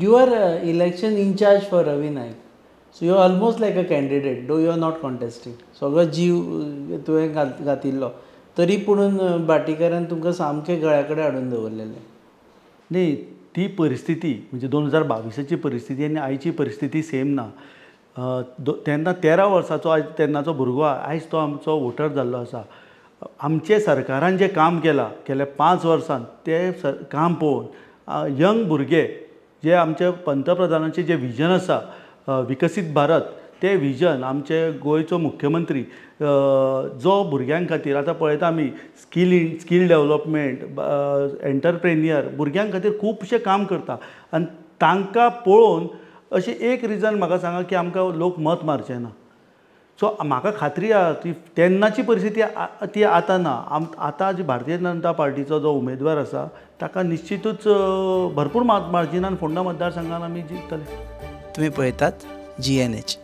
You are election in charge for Ravi Naik. So you are almost like a candidate, though you are not contesting. सगळो जीव तुवें घातिल्लो तरी पुणून भाटीकारान तुमकां सामकें गळ्या कडेन हाडून दवरलेलें. नाही, ती परिस्थिती म्हणजे 2022ची परिस्थिती आनी आयची परिस्थिती सेम ना. तेन्ना 13 वर्साचो आयज तेन्नाचो भुरगो आयज तो आमचो वोटर जाल्लो आसा. आमचे सरकारान जें काम केलां गेल्या 5 वर्सांत तें काम पळोवन यंग भुरगे जे आमचे पंतप्रधानाचें जें विजन आसा विकसीत भारत, तें विजन आमचे गोंयचो मुख्यमंत्री जो भुरग्यां खातीर आतां पळयता आमी स्कील डेवलपमेंट, एंटरप्रेन्युअर भुरग्यां खातीर खुबशें काम करता आनी तांकां पळोवन अशें एक रिजन म्हाका सांगा की आमकां लोक मत मारचे ना. सो म्हाका खात्री आहा ती तेन्नाची परिस्थिती ती आतां ना. आतां जी भारतीय जनता पार्टीचो जो उमेदवार आसा ताका निश्चितूच भरपूर मार्जिनान फोंडा मतदारसंघान आमी जिखतले. तुम्ही पळयतात GNH.